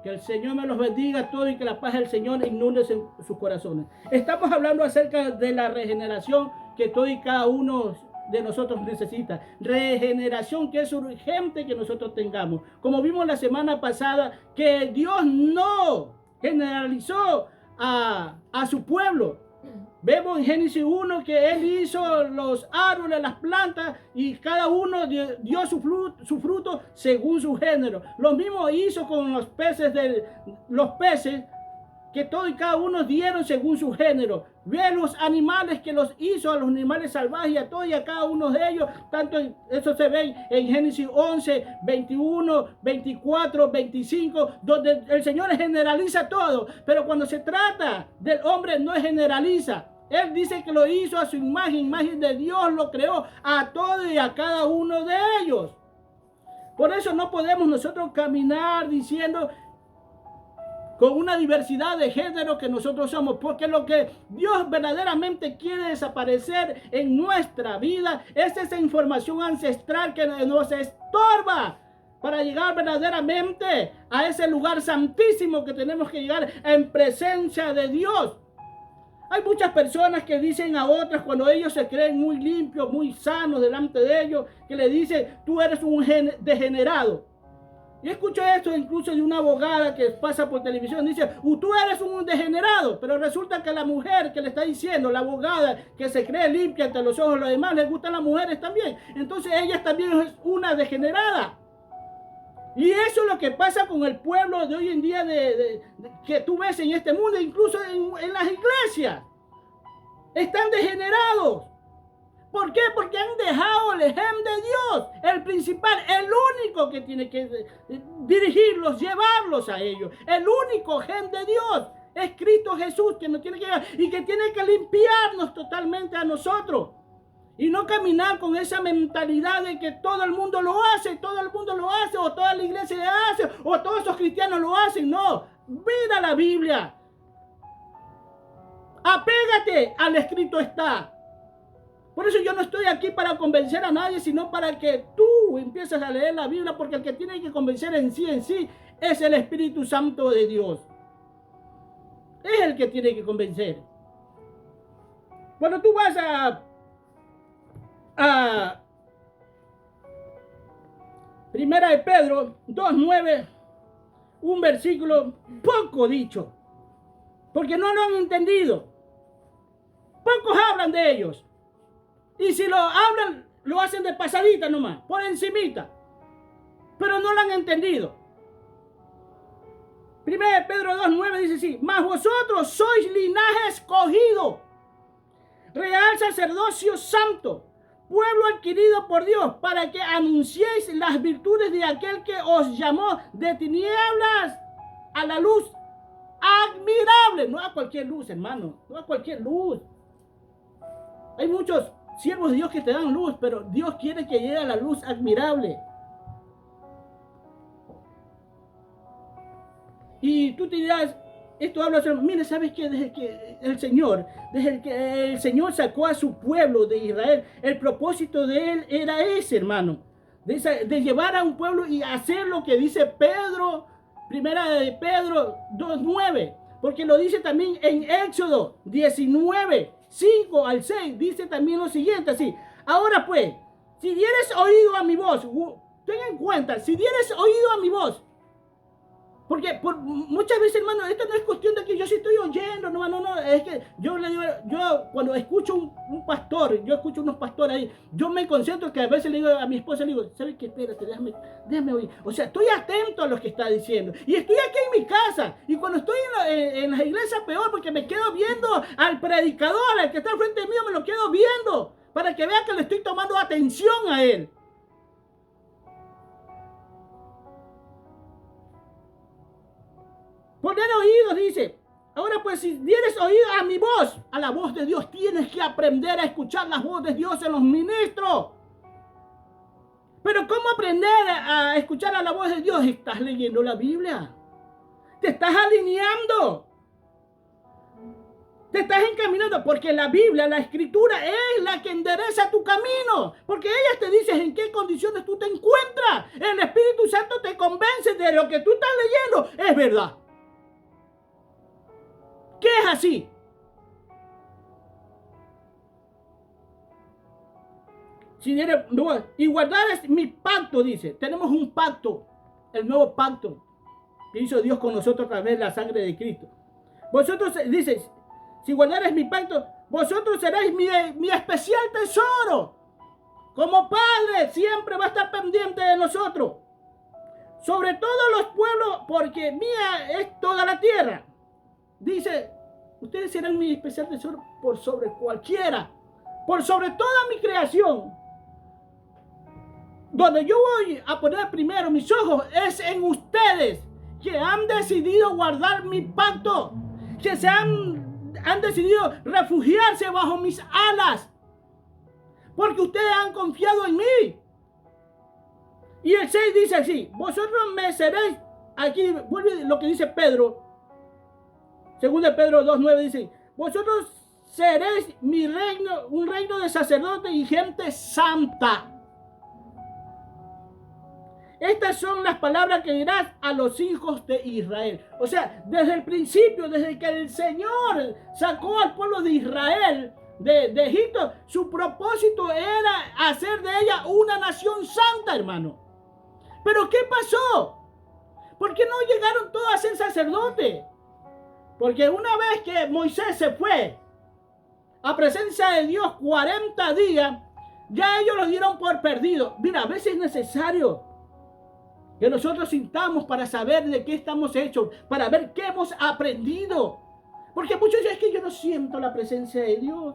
Que el Señor me los bendiga a todos y que la paz del Señor inunde sus corazones. Estamos hablando acerca de la regeneración que todo y cada uno de nosotros necesita. Regeneración que es urgente que nosotros tengamos. Como vimos la semana pasada, que Dios no generalizó a su pueblo. Vemos en Génesis 1 que Él hizo los árboles, las plantas, y cada uno dio su fruto según su género. Lo mismo hizo con los peces, que todos y cada uno dieron según su género. Ve los animales que los hizo, a los animales salvajes, a todos y a cada uno de ellos. Tanto eso se ve en Génesis 11, 21, 24, 25, donde el Señor generaliza todo. Pero cuando se trata del hombre no generaliza. Él dice que lo hizo a su imagen de Dios lo creó a todos y a cada uno de ellos. Por eso no podemos nosotros caminar diciendo con una diversidad de género que nosotros somos, porque lo que Dios verdaderamente quiere desaparecer en nuestra vida es esa información ancestral que nos estorba para llegar verdaderamente a ese lugar santísimo que tenemos que llegar en presencia de Dios. Hay muchas personas que dicen a otras cuando ellos se creen muy limpios, muy sanos delante de ellos, que le dicen, tú eres un degenerado. Yo escucho esto incluso de una abogada que pasa por televisión, dice, tú eres un degenerado, pero resulta que la mujer que le está diciendo, la abogada que se cree limpia ante los ojos de los demás, les gustan las mujeres también. Entonces ella también es una degenerada. Y eso es lo que pasa con el pueblo de hoy en día que tú ves en este mundo, incluso en las iglesias. Están degenerados. ¿Por qué? Porque han dejado el ejemplo de Dios, el principal, el único que tiene que dirigirlos, llevarlos a ellos. El único ejemplo de Dios es Cristo Jesús, que nos tiene que llevar y que tiene que limpiarnos totalmente a nosotros. Y no caminar con esa mentalidad de que todo el mundo lo hace, o toda la iglesia lo hace, o todos esos cristianos lo hacen. No, mira la Biblia. Apégate al escrito está. Por eso yo no estoy aquí para convencer a nadie, sino para que tú empieces a leer la Biblia, porque el que tiene que convencer en sí es el Espíritu Santo de Dios. Es el que tiene que convencer. Cuando tú vas a Primera de Pedro 2:9, un versículo poco dicho, porque no lo han entendido. Pocos hablan de ellos. Y si lo hablan, lo hacen de pasadita nomás, por encimita. Pero no lo han entendido. Primera de Pedro 2:9 dice así, mas vosotros sois linaje escogido, real sacerdocio santo, pueblo adquirido por Dios, para que anunciéis las virtudes de aquel que os llamó de tinieblas a la luz admirable. No a cualquier luz, hermano, no a cualquier luz. Hay muchos siervos de Dios que te dan luz, pero Dios quiere que llegue a la luz admirable. Y tú te dirás, esto habla, mire, ¿sabes qué? Desde que el Señor sacó a su pueblo de Israel, el propósito de él era ese, hermano, de llevar a un pueblo y hacer lo que dice Pedro, primera de Pedro 2:9, porque lo dice también en Éxodo 19, 5 al 6, dice también lo siguiente, así, ahora pues, si dieres oído a mi voz, ten en cuenta, si dieres oído a mi voz, porque muchas veces, hermano, esto no es cuestión de que yo sí estoy oyendo, no, es que yo cuando escucho un pastor, yo escucho unos pastores ahí, yo me concentro que a veces le digo a mi esposa, le digo, ¿sabes qué? Espérate, déjame oír. O sea, estoy atento a lo que está diciendo. Y estoy aquí en mi casa, y cuando estoy en las iglesias peor, porque me quedo viendo al predicador, al que está al frente mío, me lo quedo viendo, para que vea que le estoy tomando atención a él. Poner oídos, dice. Ahora pues, si dieres oído a mi voz, a la voz de Dios, tienes que aprender a escuchar la voz de Dios en los ministros. Pero ¿cómo aprender a escuchar a la voz de Dios? Estás leyendo la Biblia. Te estás alineando. Te estás encaminando porque la Biblia, la Escritura es la que endereza tu camino. Porque ella te dice en qué condiciones tú te encuentras. El Espíritu Santo te convence de lo que tú estás leyendo. Es verdad. ¿Qué es así? Y guardar mi pacto, dice. Tenemos un pacto. El nuevo pacto que hizo Dios con nosotros a través de la sangre de Cristo. Vosotros, dice, si guardares mi pacto, vosotros seréis mi especial tesoro. Como Padre, siempre va a estar pendiente de nosotros. Sobre todos los pueblos, porque mía es toda la tierra. Dice, ustedes serán mi especial tesoro por sobre cualquiera. Por sobre toda mi creación. Donde yo voy a poner primero mis ojos es en ustedes, que han decidido guardar mi pacto, que han decidido refugiarse bajo mis alas, porque ustedes han confiado en mí. Y el 6 dice así, vosotros me seréis, aquí vuelve lo que dice Pedro, 2 de Pedro 2:9 dice, vosotros seréis mi reino, un reino de sacerdotes y gente santa. Estas son las palabras que dirás a los hijos de Israel. O sea, desde el principio, desde que el Señor sacó al pueblo de Israel de Egipto, su propósito era hacer de ella una nación santa, hermano. Pero ¿qué pasó? ¿Por qué no llegaron todos a ser sacerdotes? Porque una vez que Moisés se fue a presencia de Dios 40 días, ya ellos lo dieron por perdido. Mira, a veces es necesario que nosotros sintamos para saber de qué estamos hechos, para ver qué hemos aprendido. Porque muchos dicen, es que yo no siento la presencia de Dios.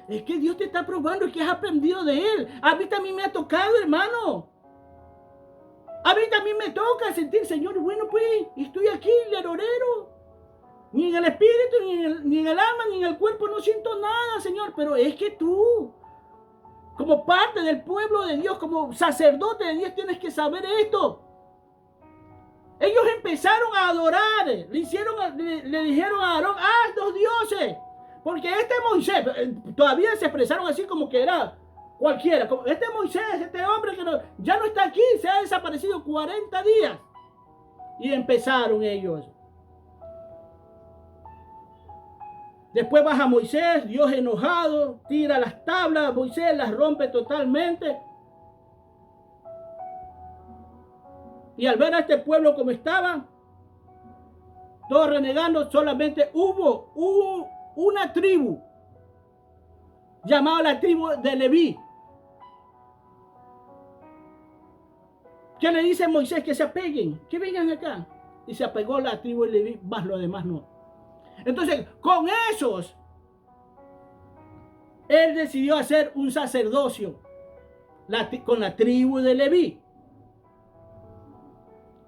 Es que Dios te está probando y que has aprendido de Él. A mí también me ha tocado, hermano. A mí también me toca sentir, Señor, bueno, pues, estoy aquí, lerorero. Ni en el espíritu, ni en el alma, ni en el cuerpo no siento nada, Señor. Pero es que tú, como parte del pueblo de Dios, como sacerdote de Dios, tienes que saber esto. Ellos empezaron a adorar, le dijeron a Aarón, haz dos dioses. Porque este Moisés, todavía se expresaron así como que era cualquiera. Como este Moisés, este hombre que ya no está aquí, se ha desaparecido 40 días. Y empezaron ellos. Después baja Moisés, Dios enojado, tira las tablas, Moisés las rompe totalmente. Y al ver a este pueblo como estaba, todos renegando, solamente hubo una tribu, llamada la tribu de Leví, que le dice a Moisés que se apeguen, que vengan acá. Y se apegó la tribu de Leví, más lo demás no. Entonces, con esos, él decidió hacer un sacerdocio con la tribu de Leví.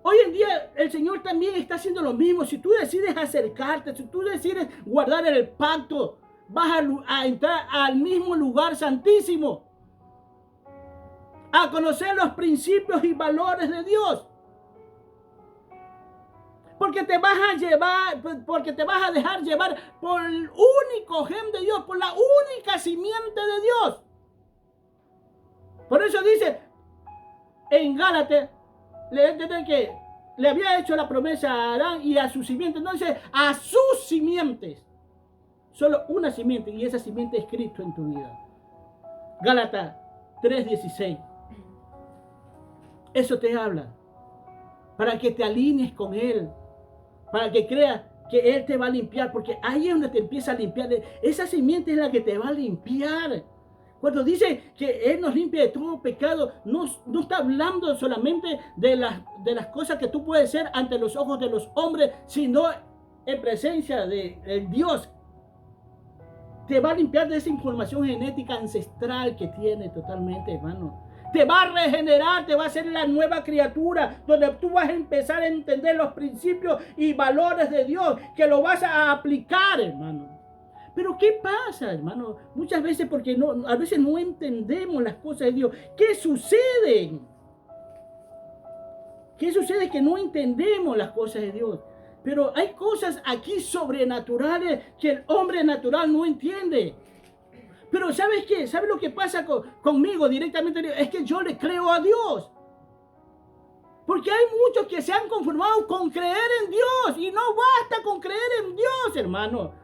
Hoy en día el Señor también está haciendo lo mismo. Si tú decides acercarte, si tú decides guardar el pacto, vas a entrar al mismo lugar santísimo, a conocer los principios y valores de Dios. Porque te vas a dejar llevar por el único gen de Dios, por la única simiente de Dios. Por eso dice en Gálatas, que le había hecho la promesa a Adán y a su simiente. No dice a sus simientes. Solo una simiente, y esa simiente es Cristo en tu vida. Gálatas 3:16. Eso te habla. Para que te alinees con Él. Para que creas que Él te va a limpiar. Porque ahí es donde te empieza a limpiar. Esa simiente es la que te va a limpiar. Cuando dice que Él nos limpia de todo pecado, no está hablando solamente de las cosas que tú puedes ser ante los ojos de los hombres, sino en presencia de Dios. Te va a limpiar de esa información genética ancestral que tiene totalmente, hermano. Te va a regenerar, te va a hacer la nueva criatura, donde tú vas a empezar a entender los principios y valores de Dios, que lo vas a aplicar, hermano. Pero ¿qué pasa, hermano? Muchas veces porque a veces no entendemos las cosas de Dios. ¿Qué sucede? ¿Qué sucede? Que no entendemos las cosas de Dios. Pero hay cosas aquí sobrenaturales que el hombre natural no entiende. Pero ¿sabes qué? ¿Sabes lo que pasa conmigo directamente? Es que yo le creo a Dios. Porque hay muchos que se han conformado con creer en Dios. Y no basta con creer en Dios, hermano.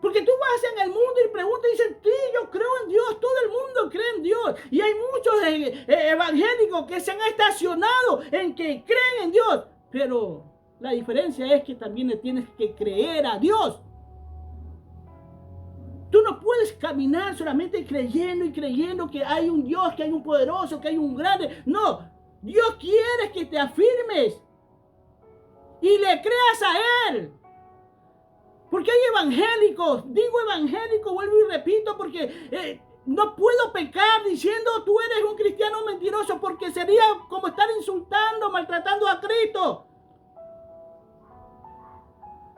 Porque tú vas en el mundo y preguntas y dices, sí, yo creo en Dios. Todo el mundo cree en Dios. Y hay muchos evangélicos que se han estacionado en que creen en Dios. Pero la diferencia es que también le tienes que creer a Dios. Tú no puedes caminar solamente creyendo y creyendo que hay un Dios, que hay un poderoso, que hay un grande. No, Dios quiere que te afirmes y le creas a Él. Porque hay evangélicos, digo evangélicos, vuelvo y repito, porque no puedo pecar diciendo tú eres un cristiano mentiroso, porque sería como estar insultando, maltratando a Cristo.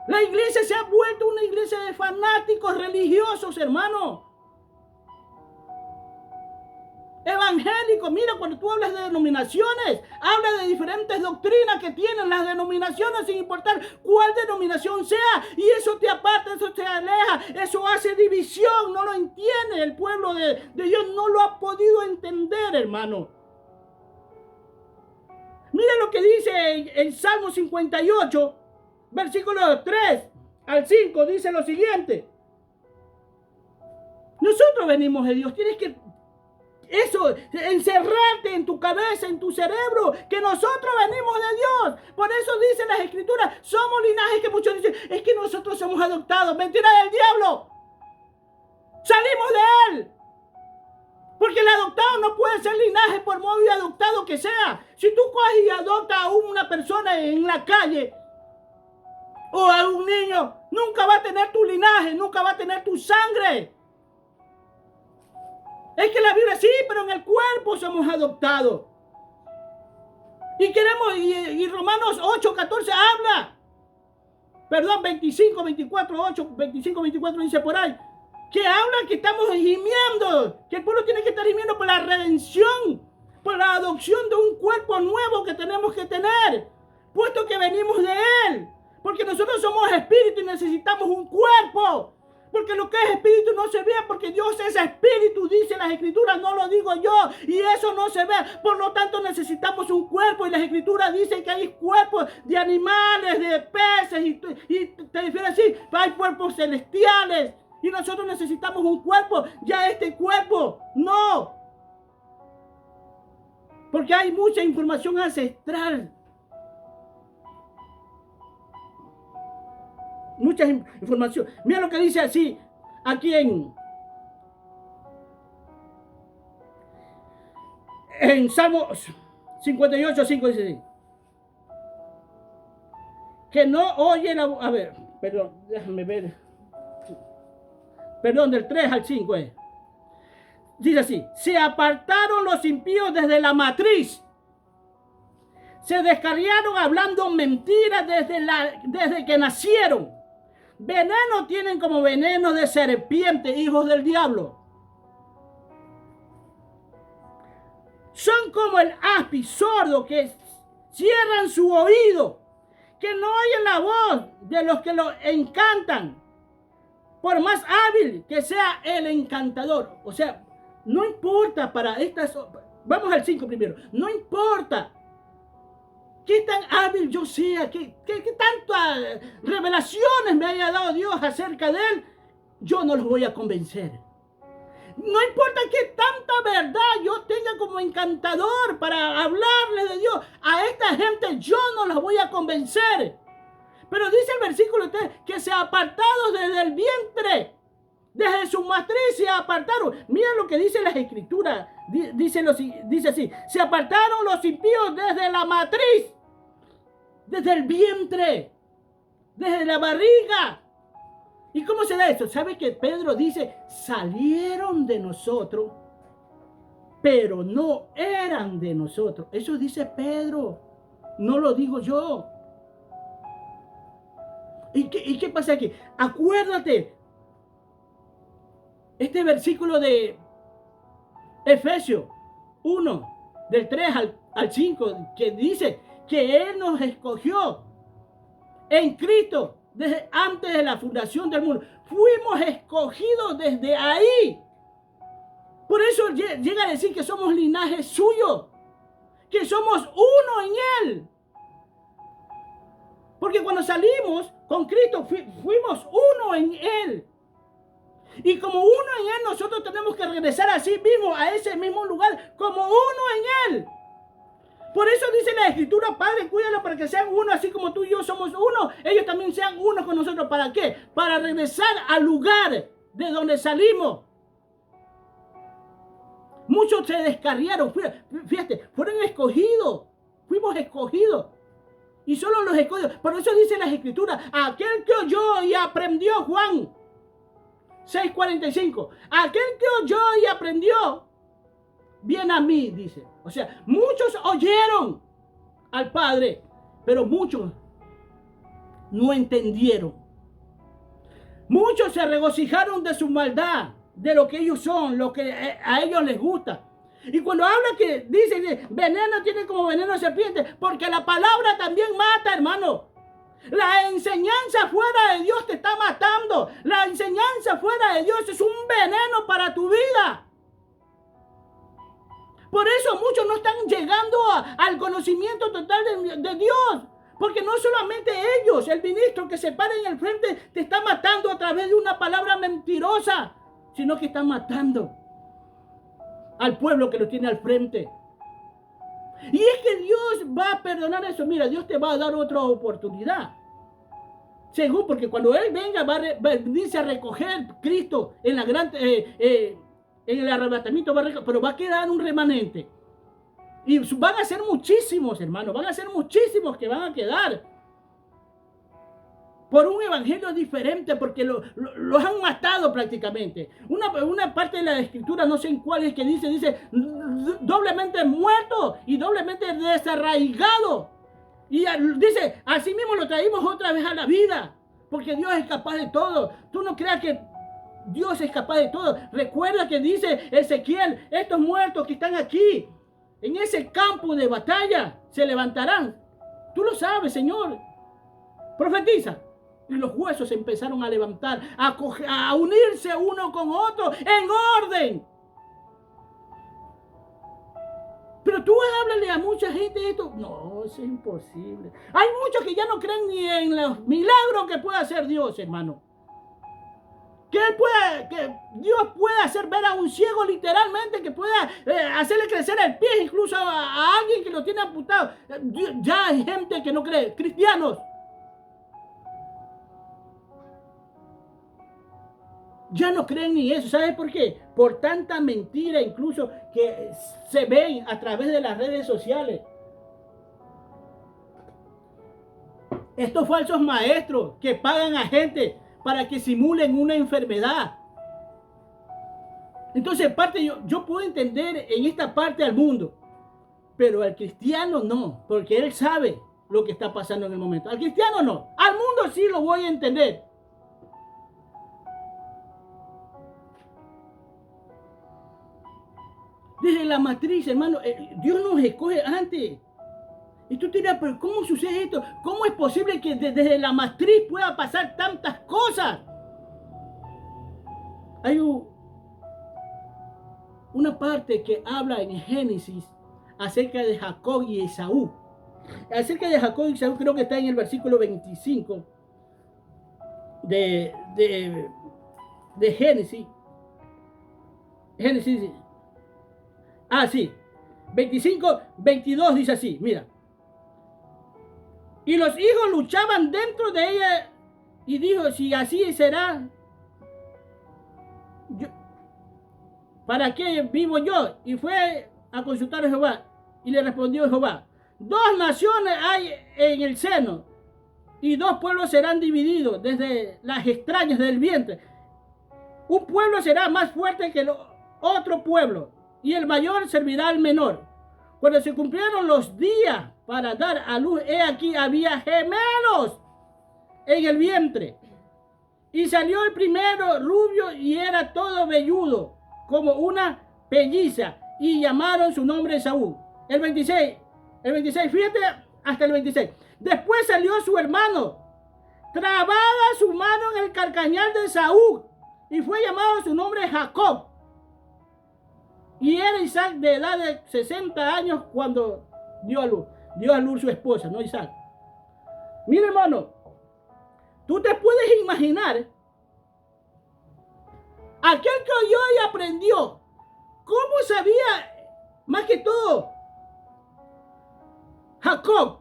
La iglesia se ha vuelto una iglesia de fanáticos religiosos, hermano. Evangélicos, mira, cuando tú hablas de denominaciones, habla de diferentes doctrinas que tienen las denominaciones sin importar cuál denominación sea. Y eso te aparta, eso te aleja, eso hace división. No lo entiende el pueblo de Dios, no lo ha podido entender, hermano. Mira lo que dice el Salmo 58. Versículos 3 al 5 dice lo siguiente. Nosotros venimos de Dios. Tienes que encerrarte en tu cabeza, en tu cerebro, que nosotros venimos de Dios. Por eso dicen las Escrituras, somos linaje, que muchos dicen, es que nosotros somos adoptados. Mentira del diablo. Salimos de él. Porque el adoptado no puede ser linaje por muy adoptado que sea. Si tú coges y adoptas a una persona en la calle, o a un niño, nunca va a tener tu linaje, nunca va a tener tu sangre. Es que la Biblia sí, pero en el cuerpo somos adoptados. Y queremos, y Romanos 8, 14 habla. Perdón, 25, 24, 8, 25, 24 dice por ahí. Que habla que estamos gimiendo, que el pueblo tiene que estar gimiendo por la redención, por la adopción de un cuerpo nuevo que tenemos que tener, puesto que venimos de Él. Porque nosotros somos espíritu y necesitamos un cuerpo. Porque lo que es espíritu no se ve, porque Dios es espíritu, dice las Escrituras, no lo digo yo. Y eso no se ve. Por lo tanto necesitamos un cuerpo. Y las Escrituras dicen que hay cuerpos de animales, de peces. Y te refiero así, hay cuerpos celestiales. Y nosotros necesitamos un cuerpo. Ya este cuerpo, no. Porque hay mucha información ancestral. Mucha información. Mira lo que dice así, aquí en Salmos 58, 5 dice así. Que no oye la voz. A ver, perdón, déjame ver. Perdón, del 3 al 5 es. Dice así, se apartaron los impíos desde la matriz. Se descarriaron hablando mentiras desde que nacieron. Veneno tienen como veneno de serpiente, hijos del diablo. Son como el aspi sordo que cierran su oído, que no oyen la voz de los que lo encantan, por más hábil que sea el encantador. O sea, no importa para estas... Vamos al 5 primero. No importa qué tan hábil yo sea, qué tantas revelaciones me haya dado Dios acerca de Él, yo no los voy a convencer. No importa qué tanta verdad yo tenga como encantador para hablarle de Dios, a esta gente yo no los voy a convencer. Pero dice el versículo 3 que se apartaron desde el vientre, desde su matriz se apartaron. Mira lo que dice las Escrituras, dice así, se apartaron los impíos desde la matriz. Desde el vientre, desde la barriga. ¿Y cómo se da eso? ¿Sabe que Pedro dice, salieron de nosotros, pero no eran de nosotros? Eso dice Pedro, no lo digo yo. ¿Y qué pasa aquí? Acuérdate, este versículo de Efesios 1, del 3 al 5, que dice que Él nos escogió en Cristo desde antes de la fundación del mundo. Fuimos escogidos desde ahí. Por eso llega a decir que somos linaje suyo, que somos uno en Él. Porque cuando salimos con Cristo fuimos uno en Él. Y como uno en Él, nosotros tenemos que regresar a sí mismo, a ese mismo lugar, como uno en Él. Por eso dice la Escritura: Padre, cuídalo para que sean uno, así como tú y yo somos uno. Ellos también sean uno con nosotros. ¿Para qué? Para regresar al lugar de donde salimos. Muchos se descarriaron. Fíjate, fueron escogidos. Fuimos escogidos. Y solo los escogidos. Por eso dice las Escrituras: aquel que oyó y aprendió, Juan 6:45. Aquel que oyó y aprendió, viene a mí, dice. O sea, muchos oyeron al Padre, pero muchos no entendieron. Muchos se regocijaron de su maldad, de lo que ellos son, lo que a ellos les gusta. Y cuando habla que dice veneno tiene como veneno de serpiente, porque la palabra también mata, hermano. La enseñanza fuera de Dios te está matando. La enseñanza fuera de Dios es un veneno para tu vida. Por eso muchos no están llegando al conocimiento total de Dios. Porque no solamente ellos, el ministro que se para en el frente te está matando a través de una palabra mentirosa, sino que está matando al pueblo que lo tiene al frente. Y es que Dios va a perdonar eso. Mira, Dios te va a dar otra oportunidad. Según, porque cuando Él venga va a venirse a recoger Cristo en la gran... en el arrebatamiento, pero va a quedar un remanente. Y van a ser muchísimos, hermanos. Van a ser muchísimos que van a quedar. Por un evangelio diferente, porque los han matado prácticamente. Una parte de la Escritura, no sé en cuál es que dice doblemente muerto y doblemente desarraigado. Y dice, así mismo lo traímos otra vez a la vida. Porque Dios es capaz de todo. Tú no creas que Dios es capaz de todo. Recuerda que dice Ezequiel: estos muertos que están aquí, en ese campo de batalla, se levantarán. Tú lo sabes, Señor. Profetiza. Y los huesos empezaron a levantar, a unirse uno con otro en orden. Pero tú háblale a mucha gente esto. No, eso es imposible. Hay muchos que ya no creen ni en los milagros que puede hacer Dios, hermano. Que Dios pueda hacer ver a un ciego literalmente, que pueda hacerle crecer el pie incluso a alguien que lo tiene amputado. Ya hay gente que no cree, cristianos. Ya no creen ni eso. ¿Sabes por qué? Por tanta mentira incluso que se ven a través de las redes sociales. Estos falsos maestros que pagan a gente para que simulen una enfermedad. Entonces, yo puedo entender en esta parte al mundo, pero al cristiano no, porque él sabe lo que está pasando en el momento. Al cristiano no, al mundo sí lo voy a entender. Desde la matriz, hermano, Dios nos escoge antes. Y tú te dirás, pero ¿cómo sucede esto? ¿Cómo es posible que desde la matriz pueda pasar tantas cosas? Hay una parte que habla en Génesis acerca de Jacob y Esaú. Acerca de Jacob y Esaú creo que está en el versículo 25 de Génesis. Génesis. Sí. 25, 22 dice así, mira. Y los hijos luchaban dentro de ella y dijo, si así será, ¿para qué vivo yo? Y fue a consultar a Jehová. Y le respondió Jehová: 2 naciones hay en el seno, y 2 pueblos serán divididos desde las extrañas del vientre. Un pueblo será más fuerte que el otro pueblo, y el mayor servirá al menor. Cuando se cumplieron los días para dar a luz, he aquí había gemelos en el vientre. Y salió el primero rubio y era todo velludo, como una pelliza, y llamaron su nombre Esaú. El 26, fíjate hasta el 26. Después salió su hermano, trabada su mano en el carcañal de Esaú, y fue llamado su nombre Jacob. Y era Isaac de edad de 60 años cuando dio a luz su esposa, no Isaac. Mira, hermano, tú te puedes imaginar aquel que oyó y aprendió, ¿cómo sabía más que todo Jacob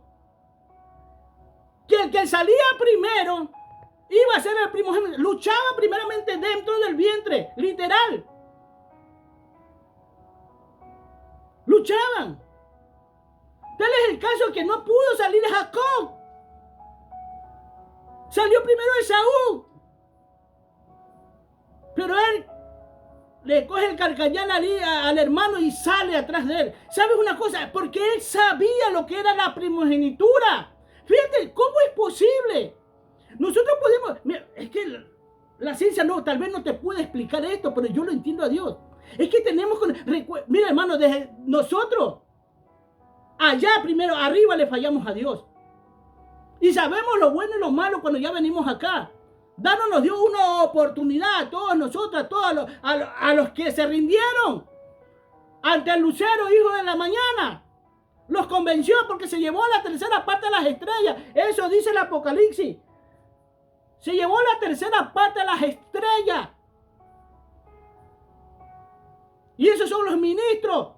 que el que salía primero iba a ser el primogénito? Luchaba primeramente dentro del vientre, literal. Luchaban. Tal es el caso que no pudo salir Jacob. Salió primero Esaú. Pero él le coge el carcañal al hermano y sale atrás de él. ¿Sabes una cosa? Porque él sabía lo que era la primogenitura. Fíjate, ¿cómo es posible? Nosotros podemos... Mira, es que la ciencia no, tal vez no te puede explicar esto, pero yo lo entiendo a Dios. Es que tenemos... Mira, hermano, desde nosotros, allá primero, arriba le fallamos a Dios. Y sabemos lo bueno y lo malo cuando ya venimos acá. Danos nos dio una oportunidad a todos nosotros, a todos a los que se rindieron ante el lucero, hijo de la mañana. Los convenció porque se llevó la tercera parte de las estrellas. Eso dice el Apocalipsis. Se llevó la tercera parte de las estrellas. Y esos son los ministros.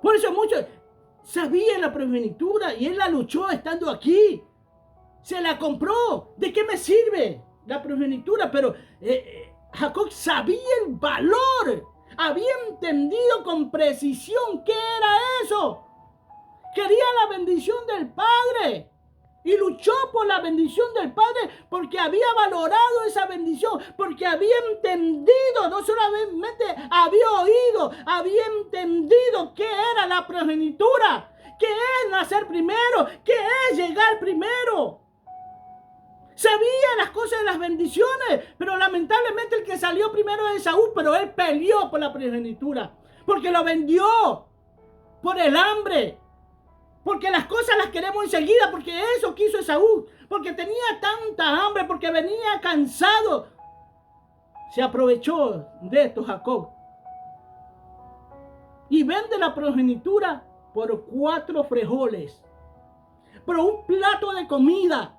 Por eso muchos sabían la primogenitura y él la luchó estando aquí. Se la compró. ¿De qué me sirve la primogenitura? Pero Jacob sabía el valor. Había entendido con precisión qué era eso. Quería la bendición del Padre. Y luchó por la bendición del Padre porque había valorado esa bendición, porque había entendido, no solamente había oído, había entendido qué era la primogenitura, qué es nacer primero, qué es llegar primero. Sabía las cosas de las bendiciones, pero lamentablemente el que salió primero es Esaú, pero él peleó por la primogenitura, porque lo vendió por el hambre. Porque las cosas las queremos enseguida, porque eso quiso Esaú, porque tenía tanta hambre, porque venía cansado. Se aprovechó de esto Jacob. Y vende la primogenitura por 4 frijoles, por un plato de comida.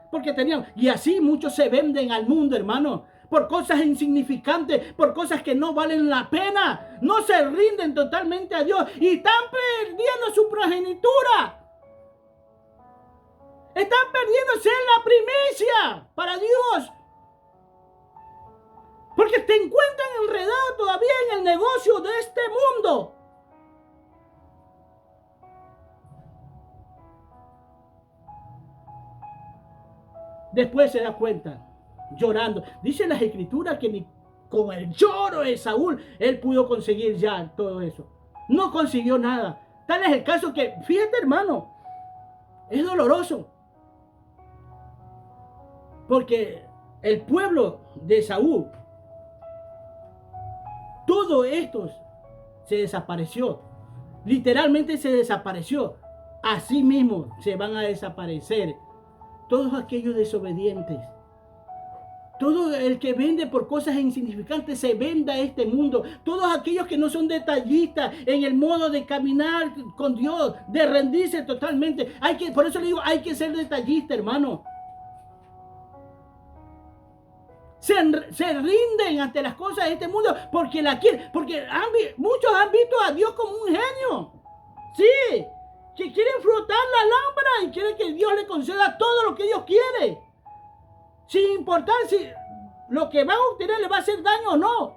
Porque tenían, y así muchos se venden al mundo, hermano, por cosas insignificantes, por cosas que no valen la pena. No se rinden totalmente a Dios y están perdiendo su progenitura. Están perdiendo ser la primicia para Dios. Porque te encuentran enredado todavía en el negocio de este mundo. Después se da cuenta, llorando. Dice las escrituras que ni con el lloro de Saúl él pudo conseguir ya todo eso. No consiguió nada. Tal es el caso que, fíjate hermano, es doloroso. Porque el pueblo de Saúl, todo esto se desapareció. Literalmente se desapareció. Así mismo se van a desaparecer todos aquellos desobedientes. Todo el que vende por cosas insignificantes se vende a este mundo. Todos aquellos que no son detallistas en el modo de caminar con Dios, de rendirse totalmente. Por eso le digo, hay que ser detallista, hermano. Se rinden ante las cosas de este mundo porque la quieren. Porque muchos han visto a Dios como un genio. Sí, que quieren frotar la lámpara y quieren que Dios le conceda todo lo que Dios quiere. Sin importar si lo que va a obtener le va a hacer daño o no.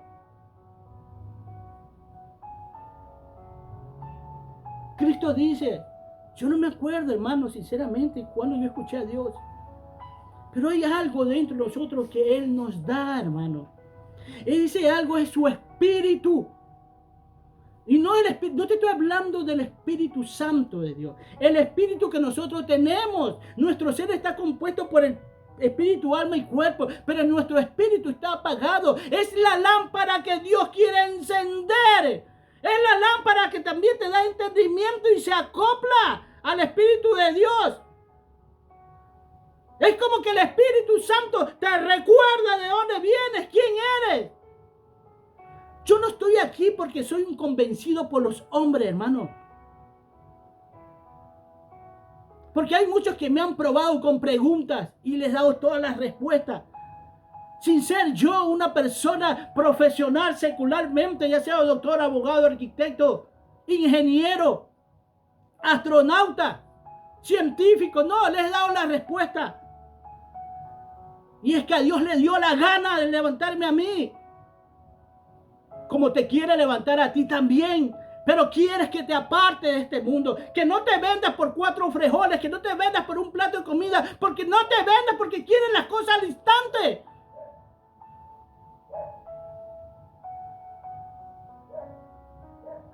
Cristo dice, yo no me acuerdo, hermano, sinceramente, cuando yo escuché a Dios. Pero hay algo dentro de nosotros que Él nos da, hermano. Ese algo es su Espíritu. Y no te estoy hablando del Espíritu Santo de Dios. El Espíritu que nosotros tenemos. Nuestro ser está compuesto por el espíritu, alma y cuerpo, pero nuestro espíritu está apagado. Es la lámpara que Dios quiere encender. Es la lámpara que también te da entendimiento y se acopla al Espíritu de Dios. Es como que el Espíritu Santo te recuerda de dónde vienes, quién eres. Yo no estoy aquí porque soy un convencido por los hombres, hermano. Porque hay muchos que me han probado con preguntas y les he dado todas las respuestas. Sin ser yo una persona profesional secularmente, ya sea doctor, abogado, arquitecto, ingeniero, astronauta, científico. No, les he dado la respuesta. Y es que a Dios le dio la gana de levantarme a mí. Como te quiere levantar a ti también. Pero quieres que te aparte de este mundo. Que no te vendas por 4 frijoles. Que no te vendas por un plato de comida. Porque no te vendas porque quieres las cosas al instante.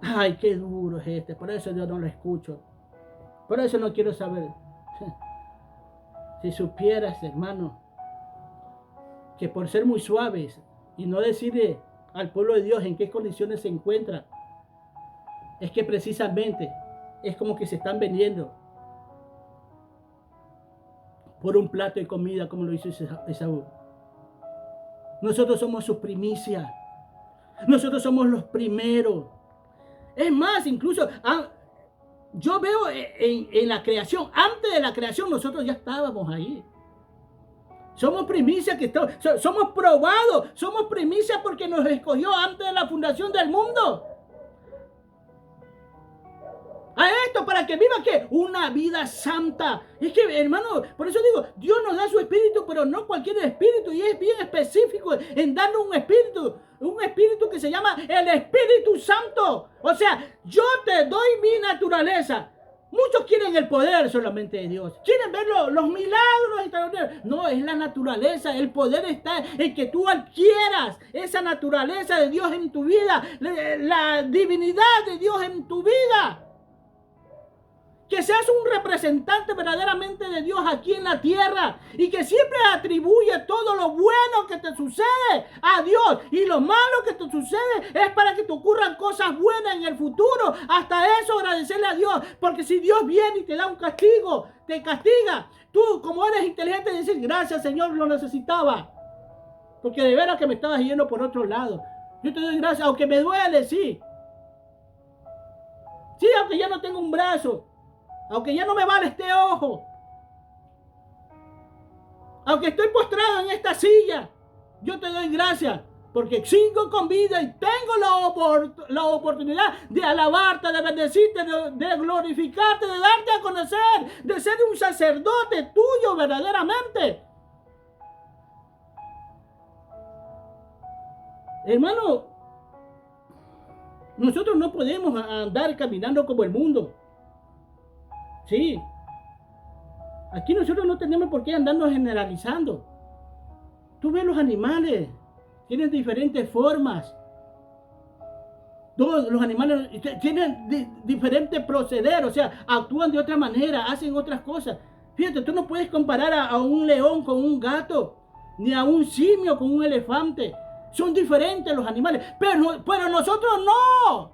Ay, qué duro es este. Por eso yo no lo escucho. Por eso no quiero saber. Si supieras, hermano, que por ser muy suaves y no decirle al pueblo de Dios en qué condiciones se encuentra, es que precisamente es como que se están vendiendo por un plato de comida, como lo hizo Esaú. Nosotros somos sus primicias. Nosotros somos los primeros. Es más, incluso yo veo en la creación, antes de la creación nosotros ya estábamos ahí. Somos primicias somos probados, somos primicias porque nos escogió antes de la fundación del mundo. A esto para que viva ¿qué? Una vida santa. Es que, hermano, por eso digo, Dios nos da su espíritu, pero no cualquier espíritu, y es bien específico en darnos un espíritu que se llama el Espíritu Santo. O sea, yo te doy mi naturaleza. Muchos quieren el poder solamente de Dios. Quieren ver los milagros extraordinarios. No, es la naturaleza. El poder está en que tú adquieras esa naturaleza de Dios en tu vida. La divinidad de Dios en tu vida. Que seas un representante verdaderamente de Dios aquí en la tierra. Y que siempre atribuye todo lo bueno que te sucede a Dios. Y lo malo que te sucede es para que te ocurran cosas buenas en el futuro. Hasta eso agradecerle a Dios. Porque si Dios viene y te da un castigo, te castiga. Tú como eres inteligente dices, gracias Señor, lo necesitaba. Porque de veras que me estabas yendo por otro lado. Yo te doy gracias, aunque me duele, sí. Sí, aunque ya no tengo un brazo. Aunque ya no me vale este ojo. Aunque estoy postrado en esta silla. Yo te doy gracias. Porque sigo con vida y tengo la oportunidad de alabarte, de bendecirte, de glorificarte, de darte a conocer, de ser un sacerdote tuyo verdaderamente. Hermano, nosotros no podemos andar caminando como el mundo. Sí. Aquí nosotros no tenemos por qué andarnos generalizando. Tú ves los animales, tienen diferentes formas. Todos los animales tienen diferentes proceder, o sea, actúan de otra manera, hacen otras cosas. Fíjate, tú no puedes comparar a un león con un gato, ni a un simio con un elefante. Son diferentes los animales, pero nosotros no.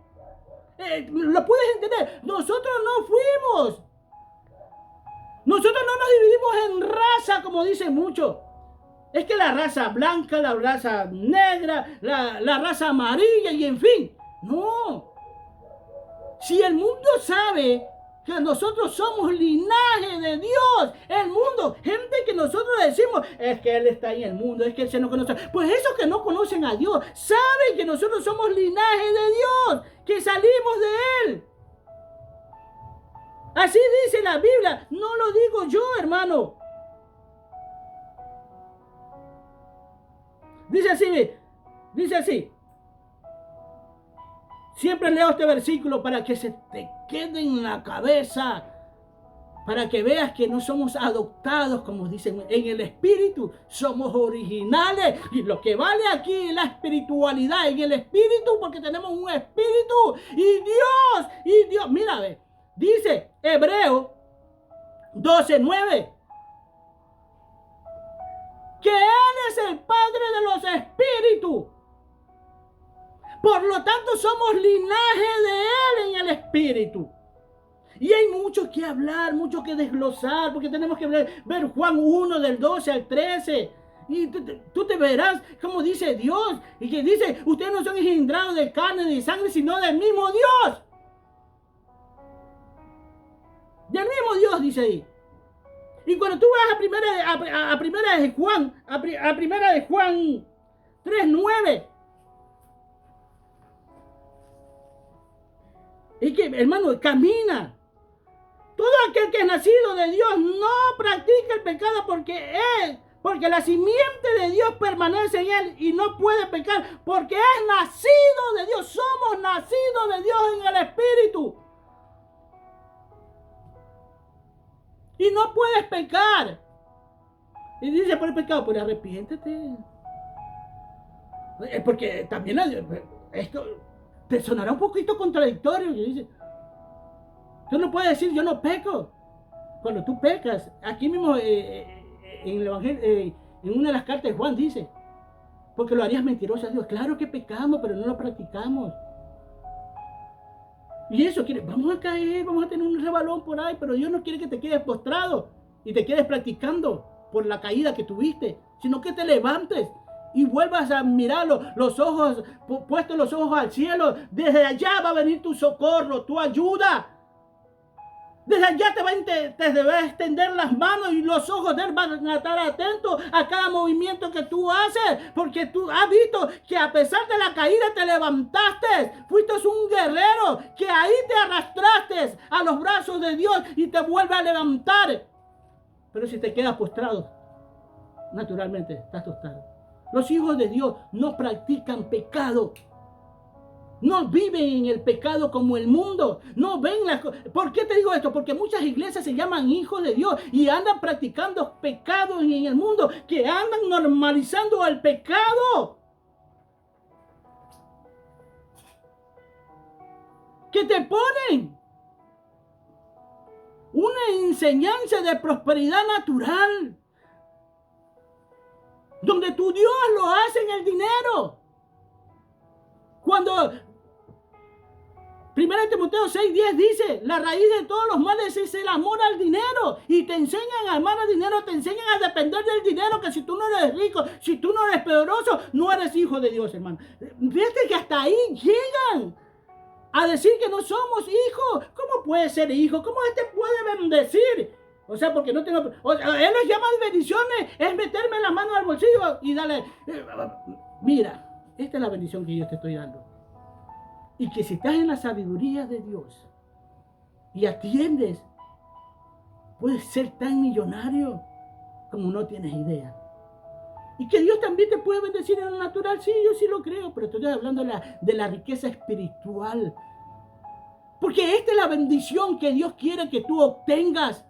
¿Lo puedes entender? Nosotros no fuimos. Nosotros no nos dividimos en raza, como dicen muchos. Es que la raza blanca, la raza negra, la raza amarilla y en fin. No. Si el mundo sabe que nosotros somos linaje de Dios, el mundo, gente que nosotros decimos, es que Él está en el mundo, es que Él se no conoce. Pues esos que no conocen a Dios, saben que nosotros somos linaje de Dios, que salimos de Él. Así dice la Biblia, no lo digo yo, hermano. Dice así. Siempre leo este versículo para que se te quede en la cabeza, para que veas que no somos adoptados, como dicen, en el espíritu, somos originales. Y lo que vale aquí es la espiritualidad, en el espíritu, porque tenemos un espíritu. Y Dios, mira, ve. Dice Hebreos 12:9 que Él es el Padre de los espíritus. Por lo tanto, somos linaje de Él en el espíritu. Y hay mucho que hablar, mucho que desglosar, porque tenemos que ver Juan 1 del 12 al 13. Y tú te verás como dice Dios. Y que dice, ustedes no son engendrados de carne ni de sangre, sino del mismo Dios. Del mismo Dios, dice ahí. Y cuando tú vas a primera de Juan, a primera de Juan 3:9. Y que, hermano, camina. Todo aquel que es nacido de Dios no practica el pecado porque la simiente de Dios permanece en él y no puede pecar porque es nacido de Dios. Somos nacidos de Dios en el Espíritu. Y no puedes pecar. Y dice por el pecado, pues arrepiéntete. Porque también esto te sonará un poquito contradictorio. Y dice, tú no puedes decir yo no peco. Cuando tú pecas, aquí mismo en el Evangelio, en una de las cartas de Juan dice, porque lo harías mentiroso a Dios. Claro que pecamos, pero no lo practicamos. Y eso quiere, vamos a caer, vamos a tener un rebalón por ahí, pero Dios no quiere que te quedes postrado y te quedes practicando por la caída que tuviste, sino que te levantes y vuelvas a mirar los ojos, puestos los ojos al cielo. Desde allá va a venir tu socorro, tu ayuda. Desde allá te debe extender las manos y los ojos de él van a estar atentos a cada movimiento que tú haces. Porque tú has visto que a pesar de la caída te levantaste. Fuiste un guerrero que ahí te arrastraste a los brazos de Dios y te vuelve a levantar. Pero si te quedas postrado, naturalmente estás tostado. Los hijos de Dios no practican pecado. No viven en el pecado como el mundo. No ven las cosas. ¿Por qué te digo esto? Porque muchas iglesias se llaman hijos de Dios y andan practicando pecados en el mundo, que andan normalizando el pecado. Que te ponen una enseñanza de prosperidad natural, donde tu Dios lo hace en el dinero. Cuando 1 Timoteo 6:10 dice, la raíz de todos los males es el amor al dinero. Y te enseñan a amar al dinero, te enseñan a depender del dinero, que si tú no eres rico, si tú no eres poderoso, no eres hijo de Dios, hermano. Fíjate que hasta ahí llegan a decir que no somos hijos. ¿Cómo puede ser hijo? ¿Cómo puede bendecir? O sea, porque no tengo... él les llama bendiciones, es meterme la mano al bolsillo y darle... Mira. Esta es la bendición que yo te estoy dando. Y que si estás en la sabiduría de Dios y atiendes, puedes ser tan millonario como no tienes idea. Y que Dios también te puede bendecir en lo natural. Sí, yo sí lo creo, pero estoy hablando de la riqueza espiritual. Porque esta es la bendición que Dios quiere que tú obtengas.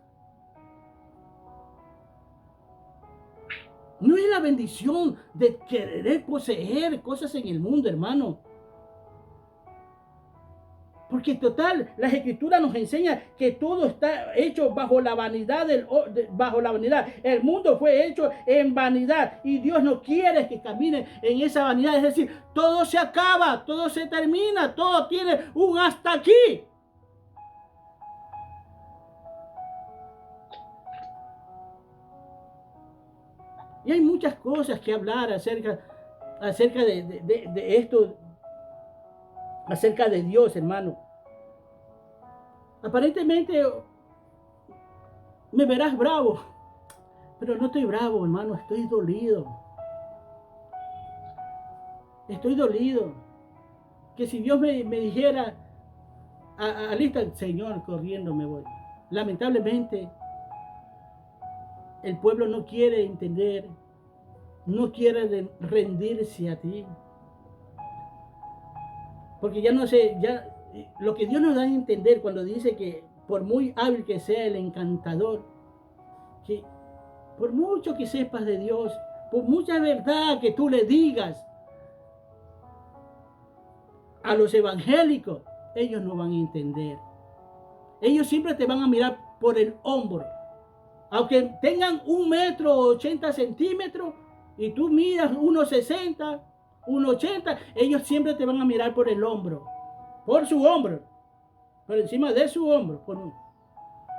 No es la bendición de querer poseer cosas en el mundo, hermano. Porque total, las escrituras nos enseñan que todo está hecho bajo la vanidad. El mundo fue hecho en vanidad. Y Dios no quiere que camine en esa vanidad. Es decir, todo se acaba, todo se termina, todo tiene un hasta aquí. Y hay muchas cosas que hablar acerca de esto, acerca de Dios, hermano. Aparentemente me verás bravo, pero no estoy bravo, hermano, estoy dolido. Estoy dolido. Que si Dios me dijera, alista el Señor, corriendo me voy. Lamentablemente, el pueblo no quiere entender, no quiere rendirse a ti. Porque ya no sé, ya lo que Dios nos da a entender cuando dice que por muy hábil que sea el encantador, que por mucho que sepas de Dios, por mucha verdad que tú le digas a los evangélicos, ellos no van a entender. Ellos siempre te van a mirar por el hombro. Aunque tengan 1,80 m y tú miras 1,60, 1,80, ellos siempre te van a mirar por el hombro, por su hombro, por encima de su hombro.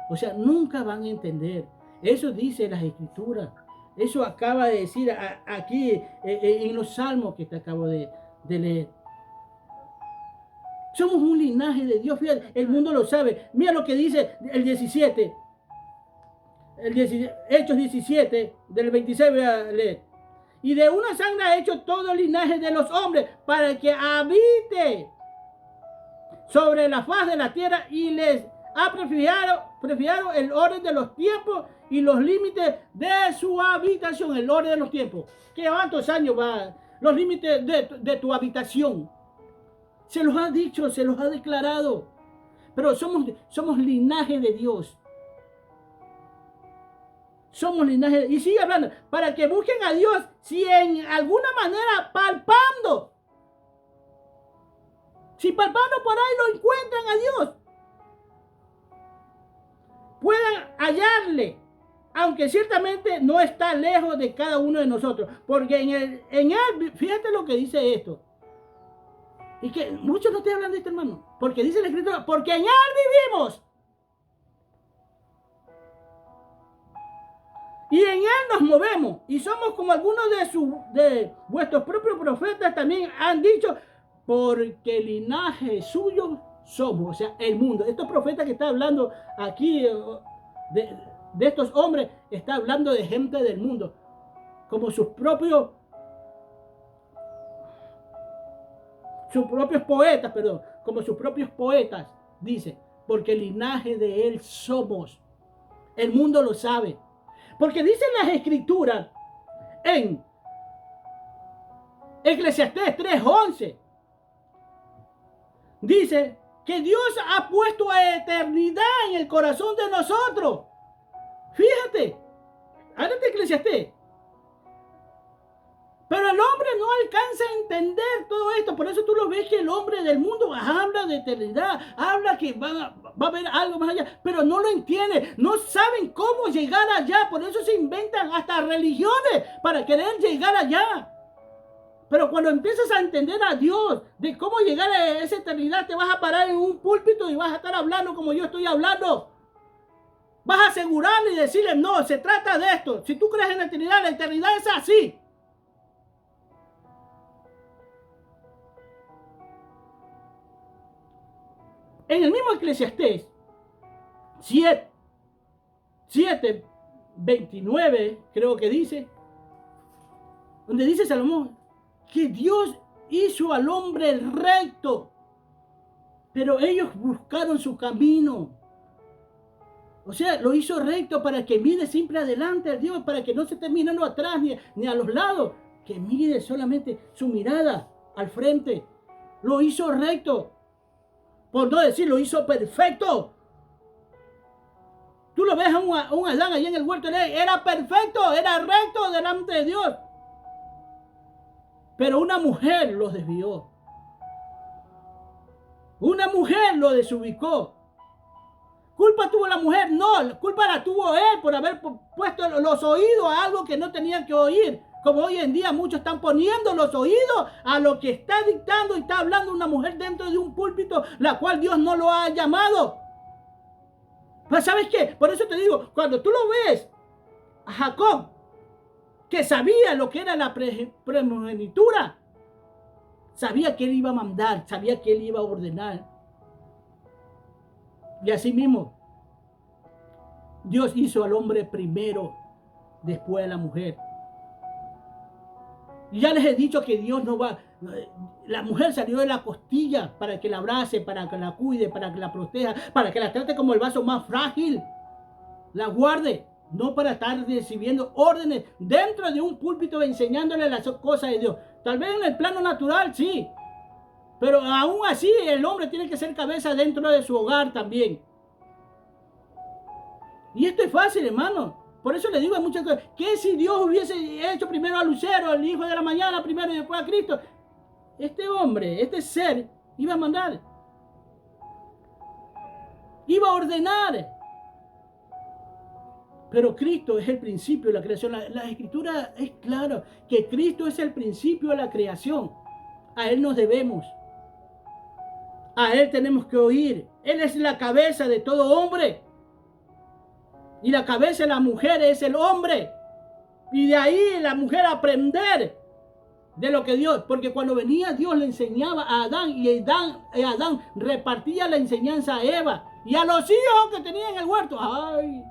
O sea, nunca van a entender. Eso dice las Escrituras. Eso acaba de decir aquí en los salmos que te acabo de leer. Somos un linaje de Dios. Fíjate, el mundo lo sabe. Mira lo que dice el 17. Hechos 17, del 26 voy a leer. Y de una sangre ha hecho todo el linaje de los hombres para que habite sobre la faz de la tierra, y les ha prefijado el orden de los tiempos y los límites de su habitación. El orden de los tiempos. ¿Qué cuántos años va? Los límites de tu habitación. Se los ha dicho, se los ha declarado. Pero somos linaje de Dios. Somos linaje. Y sigue hablando. Para que busquen a Dios, si en alguna manera palpando. Si palpando por ahí lo encuentran a Dios, puedan hallarle. Aunque ciertamente no está lejos de cada uno de nosotros. Porque en él, fíjate lo que dice esto. Y que muchos no te hablan de esto, hermano. Porque dice la Escritura, porque en él vivimos. Y en él nos movemos. Y somos como algunos de vuestros propios profetas también han dicho, porque linaje suyo somos. O sea, el mundo. Estos profetas que está hablando aquí de estos hombres, está hablando de gente del mundo. Como sus propios poetas, como sus propios poetas, dice, porque linaje de él somos. El mundo lo sabe. Porque dicen las Escrituras en Eclesiastés 3:11, dice que Dios ha puesto eternidad en el corazón de nosotros. Fíjate, háblate Eclesiastés. Pero el hombre no alcanza a entender todo esto. Por eso tú lo ves que el hombre del mundo habla de eternidad, habla que va a haber algo más allá, pero no lo entiende. No saben cómo llegar allá. Por eso se inventan hasta religiones para querer llegar allá. Pero cuando empiezas a entender a Dios de cómo llegar a esa eternidad, te vas a parar en un púlpito y vas a estar hablando como yo estoy hablando. Vas a asegurarle y decirle, no, se trata de esto. Si tú crees en la eternidad es así. En el mismo Eclesiastés 7:29, creo que dice, donde dice Salomón, que Dios hizo al hombre recto, pero ellos buscaron su camino. O sea, lo hizo recto para que mire siempre adelante a Dios, para que no se esté mirando atrás ni a los lados, que mire solamente su mirada al frente. Lo hizo recto. Por no decir, lo hizo perfecto. Tú lo ves a un Adán allá en el huerto, era perfecto, era recto delante de Dios. Pero una mujer lo desvió. Una mujer lo desubicó. ¿Culpa tuvo la mujer? No, culpa la tuvo él por haber puesto los oídos a algo que no tenían que oír. Como hoy en día muchos están poniendo los oídos a lo que está dictando y está hablando una mujer dentro de un púlpito, la cual Dios no lo ha llamado. Pero ¿sabes qué? Por eso te digo, cuando tú lo ves a Jacob, que sabía lo que era la primogenitura, sabía que él iba a mandar, sabía que él iba a ordenar. Y así mismo, Dios hizo al hombre primero, después a la mujer. Y ya les he dicho que Dios no va. La mujer salió de la costilla para que la abrace, para que la cuide, para que la proteja, para que la trate como el vaso más frágil. La guarde, no para estar recibiendo órdenes dentro de un púlpito enseñándole las cosas de Dios. Tal vez en el plano natural, sí. Pero aún así el hombre tiene que ser cabeza dentro de su hogar también. Y esto es fácil, hermano. Por eso le digo a muchas cosas, que si Dios hubiese hecho primero a Lucero, al hijo de la mañana, primero y después a Cristo, este hombre, este ser, iba a mandar. Iba a ordenar. Pero Cristo es el principio de la creación. La Escritura es clara que Cristo es el principio de la creación. A Él nos debemos. A Él tenemos que oír. Él es la cabeza de todo hombre. Y la cabeza de la mujer es el hombre. Y de ahí la mujer aprender de lo que Dios, porque cuando venía Dios le enseñaba a Adán y Adán repartía la enseñanza a Eva y a los hijos que tenía en el huerto. Ay,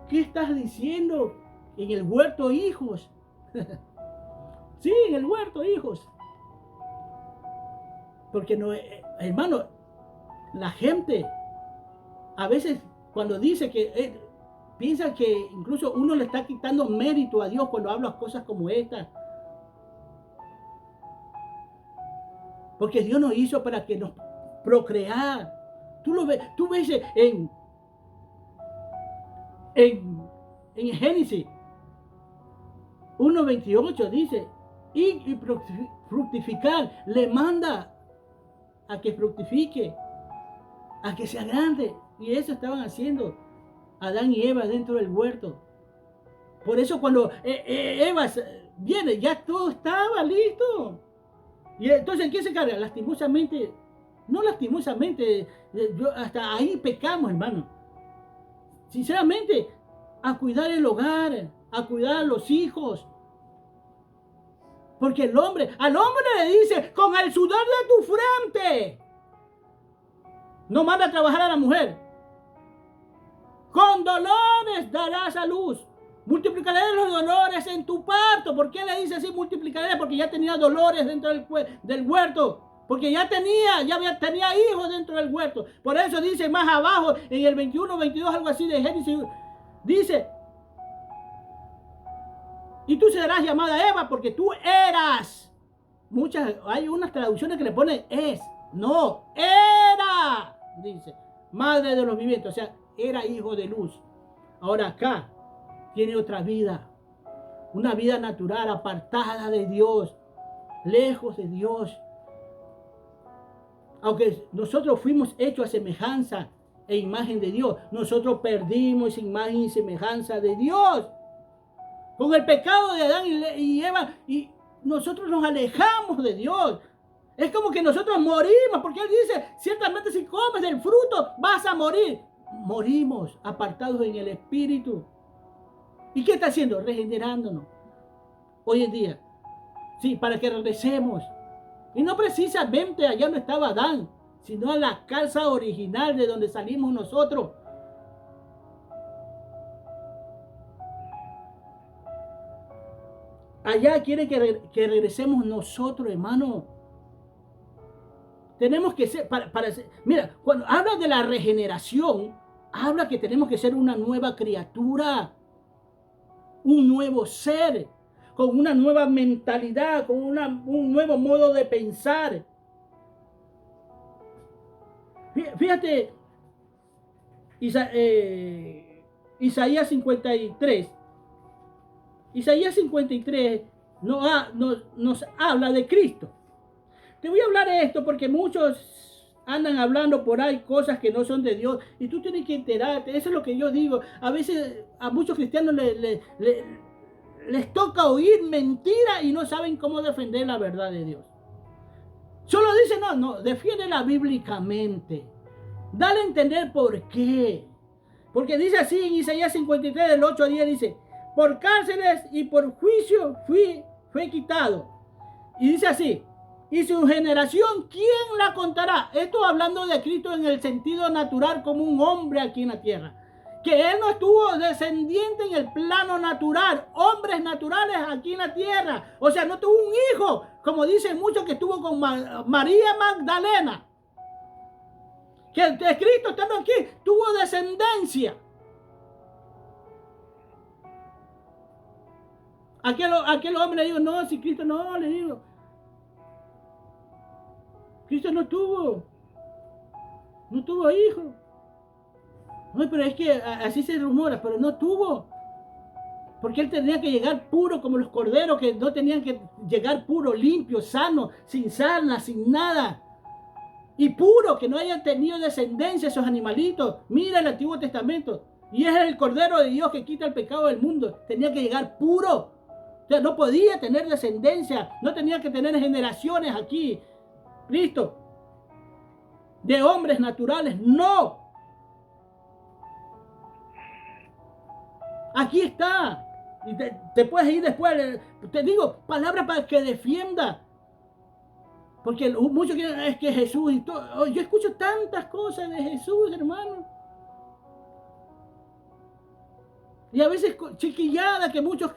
¿qué estás diciendo? En el huerto, hijos. Sí, en el huerto, hijos. Porque no, hermano, la gente a veces cuando dice que piensa que incluso uno le está quitando mérito a Dios cuando habla cosas como estas. Porque Dios nos hizo para que nos procrear. Tú ves en Génesis 1:28 dice, y fructificar, le manda a que fructifique, a que sea grande. Y eso estaban haciendo Adán y Eva dentro del huerto. Por eso cuando Eva viene, ya todo estaba listo. Y entonces, ¿quién se carga? Lastimosamente, no lastimosamente, hasta ahí pecamos, hermano. Sinceramente, a cuidar el hogar, a cuidar a los hijos. Porque al hombre le dice, con el sudor de tu frente. No manda a trabajar a la mujer. Con dolores darás a luz. Multiplicaré los dolores en tu parto. ¿Por qué le dice así multiplicaré? Porque ya tenía dolores dentro del huerto. Porque ya tenía hijos dentro del huerto. Por eso dice más abajo, en el 21, 22, algo así de Génesis, dice, y tú serás llamada Eva porque tú eras. Hay unas traducciones que le ponen es. No, era, dice, madre de los vivientes. O sea, era hijo de luz. Ahora acá tiene otra vida. Una vida natural, apartada de Dios. Lejos de Dios. Aunque nosotros fuimos hechos a semejanza e imagen de Dios, nosotros perdimos esa imagen y semejanza de Dios. Con el pecado de Adán y Eva, y nosotros nos alejamos de Dios. Es como que nosotros morimos, porque Él dice, ciertamente si comes del fruto, vas a morir. Morimos apartados en el Espíritu. ¿Y qué está haciendo? Regenerándonos. Hoy en día. Sí, para que regresemos. Y no precisamente allá donde estaba Adán, sino a la casa original de donde salimos nosotros. Allá quiere que regresemos nosotros, hermano. Tenemos que ser, mira, cuando habla de la regeneración, habla que tenemos que ser una nueva criatura, un nuevo ser, con una nueva mentalidad, con un nuevo modo de pensar. Fíjate, Isaías 53. Isaías 53 nos habla de Cristo. Te voy a hablar de esto porque muchos andan hablando por ahí cosas que no son de Dios y tú tienes que enterarte. Eso es lo que yo digo. A veces a muchos cristianos les toca oír mentiras y no saben cómo defender la verdad de Dios. Solo dicen, no, defiéndela bíblicamente. Dale a entender por qué. Porque dice así en Isaías 53, del 8 a 10, dice, por cárceles y por juicio fue quitado. Y dice así, y su generación, ¿quién la contará? Esto hablando de Cristo en el sentido natural como un hombre aquí en la tierra. Que Él no estuvo descendiente en el plano natural, hombres naturales aquí en la tierra. O sea, no tuvo un hijo, como dicen muchos que estuvo con María Magdalena. Que Cristo estando aquí tuvo descendencia. Aquel hombre le dijo, no, si Cristo no, le digo. Cristo no tuvo hijo. No, pero es que así se rumora, pero no tuvo. Porque Él tenía que llegar puro como los corderos, que no tenían que llegar puro, limpio, sano, sin sarna, sin nada. Y puro, que no hayan tenido descendencia esos animalitos. Mira el Antiguo Testamento. Y es el Cordero de Dios que quita el pecado del mundo. Tenía que llegar puro. O sea, no podía tener descendencia. No tenía que tener generaciones aquí. Cristo. De hombres naturales. No. Aquí está. Y te puedes ir después. Te digo, palabra para que defienda. Porque muchos quieren, es que Jesús y todo. Oh, yo escucho tantas cosas de Jesús, hermano. Y a veces chiquillada, que muchos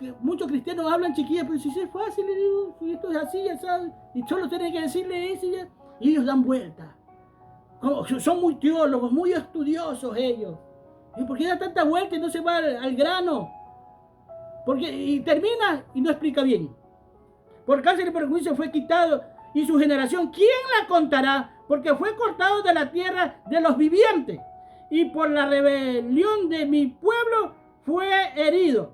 cristianos hablan chiquilla, pero si es fácil, le digo, si esto es así, ya sabes, y solo tienen que decirle eso y ellos dan vuelta. Son muy teólogos, muy estudiosos ellos. ¿Y por qué da tanta vuelta y no se va al grano? Y termina y no explica bien. Por cárcel y por juicio fue quitado, y su generación, ¿quién la contará? Porque fue cortado de la tierra de los vivientes, y por la rebelión de mi pueblo fue herido.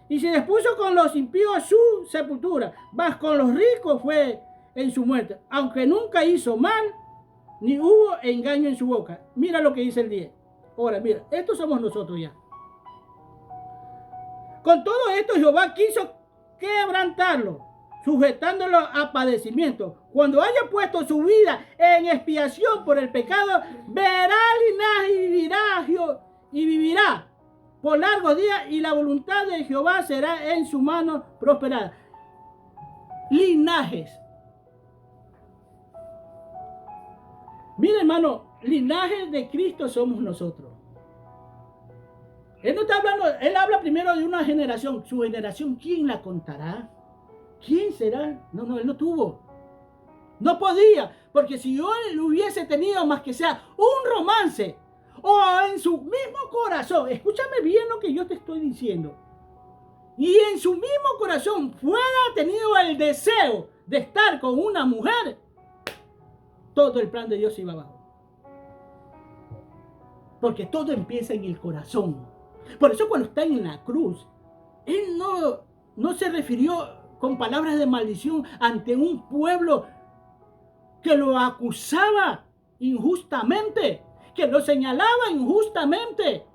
Y se dispuso con los impíos su sepultura, mas con los ricos fue en su muerte, aunque nunca hizo mal, ni hubo engaño en su boca. Mira lo que dice el 10. Ahora, mira, estos somos nosotros ya. Con todo esto Jehová quiso quebrantarlo, sujetándolo a padecimiento. Cuando haya puesto su vida en expiación por el pecado, verá linaje y vivirá por largos días, y la voluntad de Jehová será en su mano prosperada. Linajes. Mira, hermano, linajes de Cristo somos nosotros. Él no está hablando, él habla primero de una generación. Su generación, ¿quién la contará? ¿Quién será? No, él no tuvo. No podía, porque si yo hubiese tenido más que sea un romance, o en su mismo corazón, escúchame bien lo que yo te estoy diciendo, y en su mismo corazón fuera tenido el deseo de estar con una mujer, todo el plan de Dios iba abajo. Porque todo empieza en el corazón. Por eso cuando está en la cruz, él no se refirió con palabras de maldición ante un pueblo que lo acusaba injustamente, que lo señalaba injustamente.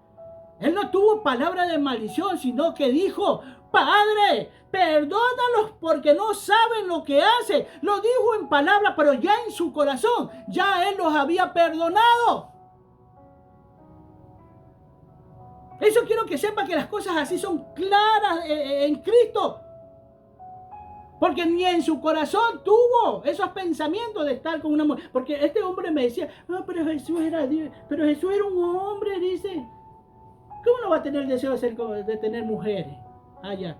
Él no tuvo palabra de maldición, sino que dijo: Padre, perdónalos porque no saben lo que hacen. Lo dijo en palabras, pero ya en su corazón, ya él los había perdonado. Eso quiero que sepa, que las cosas así son claras en Cristo. Porque ni en su corazón tuvo esos pensamientos de estar con una mujer. Porque este hombre me decía: no, pero Jesús era Dios, pero Jesús era un hombre, dice. ¿Cómo no va a tener el deseo de tener mujeres allá?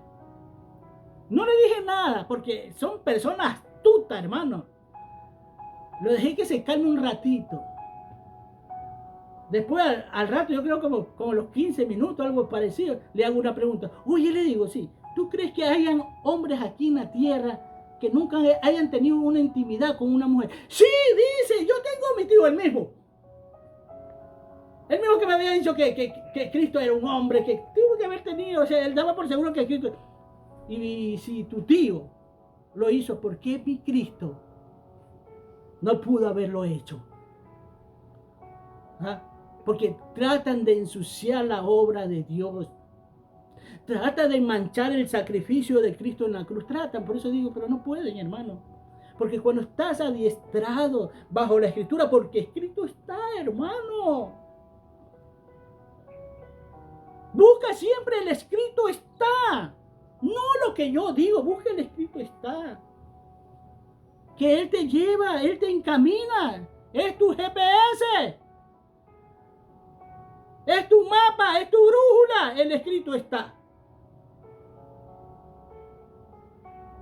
No le dije nada, porque son personas astutas, hermano. Lo dejé que se calme un ratito. Después, al rato, yo creo como los 15 minutos, algo parecido, le hago una pregunta. Oye, le digo, sí, ¿tú crees que hayan hombres aquí en la tierra que nunca hayan tenido una intimidad con una mujer? Sí, dice, yo tengo mi tío, el mismo. El mismo que me había dicho que Cristo era un hombre, que tuvo que haber tenido, o sea, él daba por seguro que Cristo. Y si tu tío lo hizo, ¿por qué mi Cristo no pudo haberlo hecho? ¿Ah? Porque tratan de ensuciar la obra de Dios. Tratan de manchar el sacrificio de Cristo en la cruz. Tratan, por eso digo, pero no pueden, hermano. Porque cuando estás adiestrado bajo la Escritura, porque escrito está, hermano. Busca siempre el escrito está. No lo que yo digo, busca el escrito está. Que Él te lleva, Él te encamina. Es tu GPS. Es tu mapa, es tu brújula. El escrito está.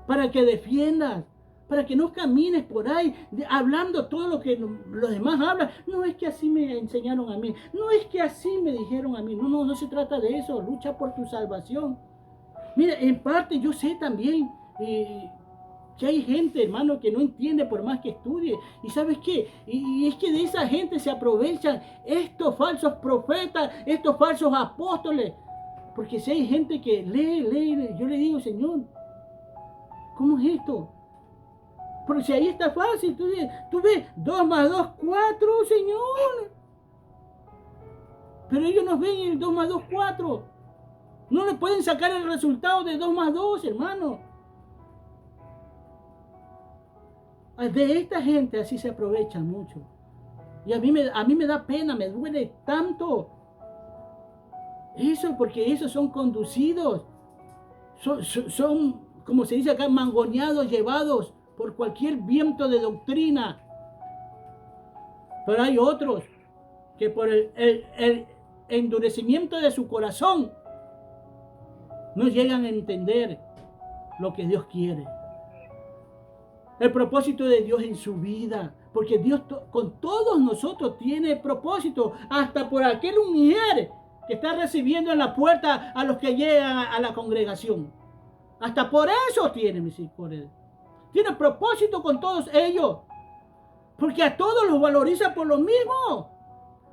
Para que defiendas. Para que no camines por ahí hablando todo lo que los demás hablan. No es que así me enseñaron a mí. No es que así me dijeron a mí. No se trata de eso. Lucha por tu salvación. Mira, en parte yo sé también que hay gente, hermano, que no entiende por más que estudie. ¿Y sabes qué? Y es que de esa gente se aprovechan estos falsos profetas, estos falsos apóstoles. Porque si hay gente que lee, yo le digo: Señor, ¿cómo es esto? Porque si ahí está fácil, tú ves 2 más 2, 4, Señor. Pero ellos nos ven el 2 más 2, 4. No le pueden sacar el resultado de 2 más 2, hermano. De esta gente así se aprovechan mucho. Y a mí me da pena, me duele tanto. Eso, porque esos son conducidos. Son, como se dice acá, mangoneados, llevados por cualquier viento de doctrina. Pero hay otros que por el endurecimiento de su corazón no llegan a entender lo que Dios quiere. El propósito de Dios en su vida. Porque Dios con todos nosotros tiene propósito. Hasta por aquel mujer que está recibiendo en la puerta a los que llegan a la congregación. Hasta por eso tiene misericordia. Tiene propósito con todos ellos. Porque a todos los valoriza por lo mismo.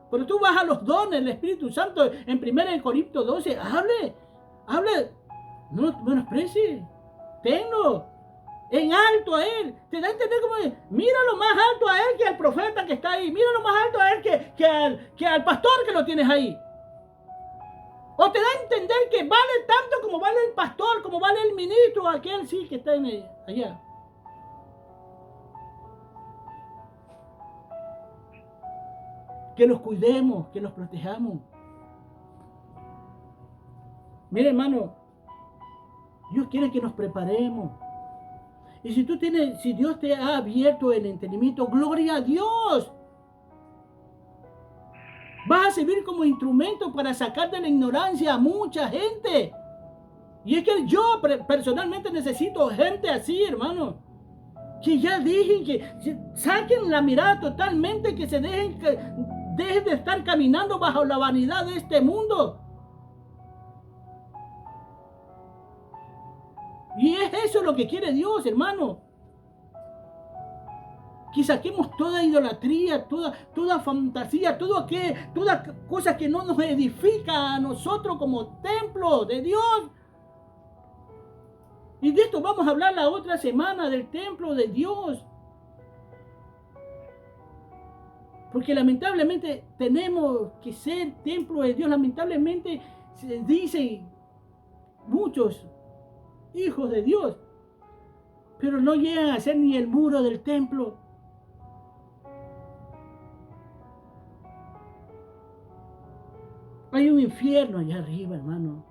Cuando tú vas a los dones del Espíritu Santo en 1 Corintios 12, hable, no menosprecie, tenlo en alto a él. Te da a entender como, míralo más alto a él que al profeta que está ahí. Míralo más alto a él que al pastor que lo tienes ahí. O te da a entender que vale tanto como vale el pastor, como vale el ministro, aquel sí que está allá. Que los cuidemos, que los protejamos. Mira, hermano, Dios quiere que nos preparemos. Y si Dios te ha abierto el entendimiento, gloria a Dios. Vas a servir como instrumento para sacar de la ignorancia a mucha gente. Y es que yo personalmente necesito gente así, hermano. Que ya dejen, que saquen la mirada totalmente, que se dejen de estar caminando bajo la vanidad de este mundo. Y es eso lo que quiere Dios, hermano. Que saquemos toda idolatría, toda fantasía, toda cosa que no nos edifica a nosotros como templo de Dios. Y de esto vamos a hablar la otra semana, del templo de Dios. Porque lamentablemente tenemos que ser templo de Dios. Lamentablemente se dicen muchos hijos de Dios, pero no llegan a ser ni el muro del templo. Hay un infierno allá arriba, hermano.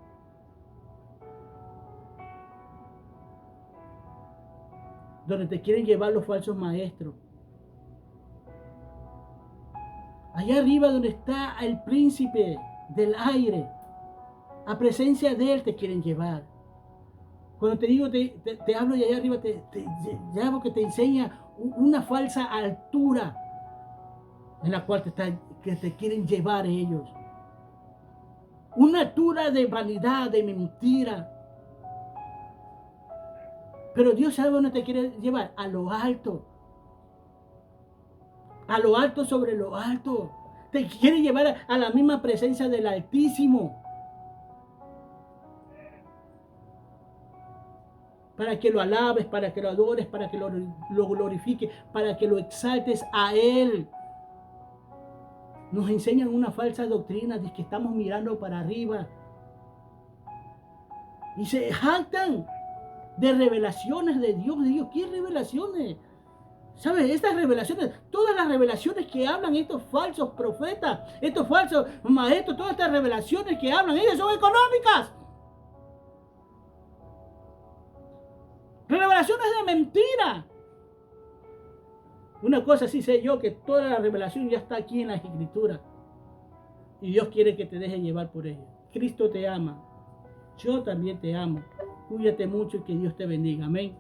Donde te quieren llevar los falsos maestros. Allá arriba donde está el príncipe del aire. A presencia de él te quieren llevar. Cuando te digo, te hablo de allá arriba, te llamo que te enseña una falsa altura en la cual que te quieren llevar ellos. Una altura de vanidad, de mentira. Pero Dios sabe dónde te quiere llevar, a lo alto. A lo alto sobre lo alto. Te quiere llevar a la misma presencia del Altísimo. Para que lo alabes, para que lo adores, para que lo glorifiques, para que lo exaltes a Él. Nos enseñan una falsa doctrina de que estamos mirando para arriba. Y se jactan de revelaciones de Dios. ¿Qué revelaciones? ¿Sabes? Estas revelaciones, todas las revelaciones que hablan estos falsos profetas, estos falsos maestros, todas estas revelaciones que hablan, ellas son económicas. Revelaciones de mentira. Una cosa sí sé yo, que toda la revelación ya está aquí en las Escrituras. Y Dios quiere que te dejes llevar por ella. Cristo te ama. Yo también te amo. Cuídate mucho y que Dios te bendiga. Amén.